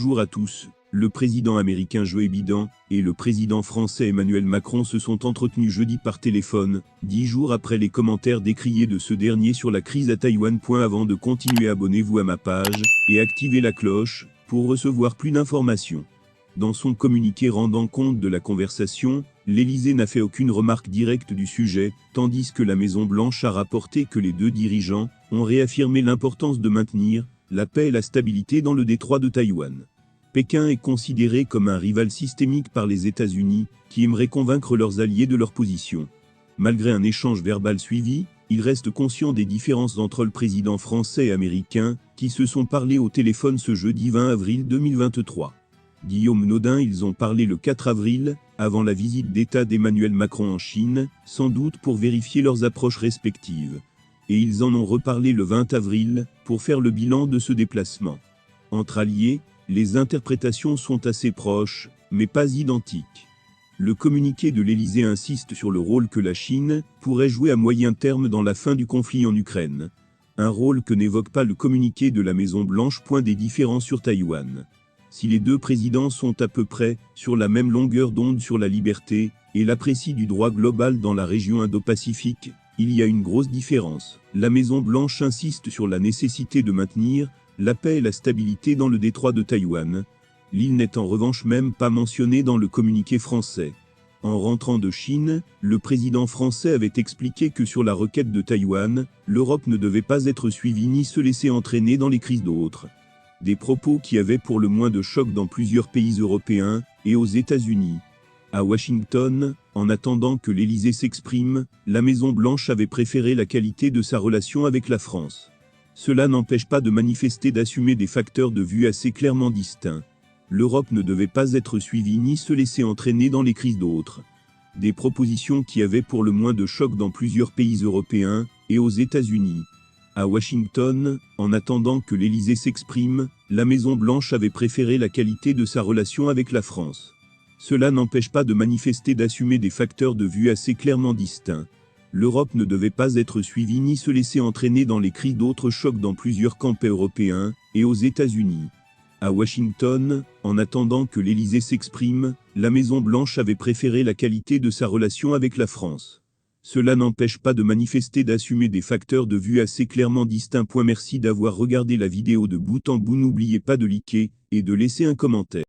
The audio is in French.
Bonjour à tous. Le président américain Joe Biden et le président français Emmanuel Macron se sont entretenus jeudi par téléphone, 10 jours après les commentaires décriés de ce dernier sur la crise à Taïwan. Avant de continuer, abonnez-vous à ma page et activez la cloche pour recevoir plus d'informations. Dans son communiqué rendant compte de la conversation, l'Élysée n'a fait aucune remarque directe du sujet, tandis que la Maison-Blanche a rapporté que les deux dirigeants ont réaffirmé l'importance de maintenir la paix et la stabilité dans le détroit de Taïwan. Pékin est considéré comme un rival systémique par les États-Unis, qui aimeraient convaincre leurs alliés de leur position. Malgré un échange verbal suivi, il reste conscient des différences entre le président français et américain, qui se sont parlé au téléphone ce jeudi 20 avril 2023. Guillaume Nodin, ils ont parlé le 4 avril, avant la visite d'État d'Emmanuel Macron en Chine, sans doute pour vérifier leurs approches respectives. Et ils en ont reparlé le 20 avril, pour faire le bilan de ce déplacement. Entre alliés, les interprétations sont assez proches, mais pas identiques. Le communiqué de l'Élysée insiste sur le rôle que la Chine pourrait jouer à moyen terme dans la fin du conflit en Ukraine. Un rôle que n'évoque pas le communiqué de la Maison-Blanche. Des différends sur Taïwan. Si les deux présidents sont à peu près sur la même longueur d'onde sur la liberté et l'apprécie du droit global dans la région Indo-Pacifique, il y a une grosse différence. La Maison-Blanche insiste sur la nécessité de maintenir la paix et la stabilité dans le détroit de Taïwan. L'île n'est en revanche même pas mentionnée dans le communiqué français. En rentrant de Chine, le président français avait expliqué que sur la requête de Taïwan, l'Europe ne devait pas être suivie ni se laisser entraîner dans les crises d'autres. Des propos qui avaient pour le moins de choc dans plusieurs pays européens et aux États-Unis. À Washington, en attendant que l'Élysée s'exprime, la Maison-Blanche avait préféré la qualité de sa relation avec la France. Cela n'empêche pas de manifester, d'assumer des facteurs de vue assez clairement distincts. L'Europe ne devait pas être suivie ni se laisser entraîner dans les crises d'autres. Des propositions qui avaient pour le moins de choc dans plusieurs pays européens et aux États-Unis. À Washington, en attendant que l'Élysée s'exprime, la Maison-Blanche avait préféré la qualité de sa relation avec la France. Cela n'empêche pas de manifester, d'assumer des facteurs de vue assez clairement distincts. L'Europe ne devait pas être suivie ni se laisser entraîner dans les cris d'autres chocs dans plusieurs camps européens et aux États-Unis. À Washington, en attendant que l'Élysée s'exprime, la Maison-Blanche avait préféré la qualité de sa relation avec la France. Cela n'empêche pas de manifester, d'assumer des facteurs de vue assez clairement distincts. Merci d'avoir regardé la vidéo de bout en bout. N'oubliez pas de liker et de laisser un commentaire.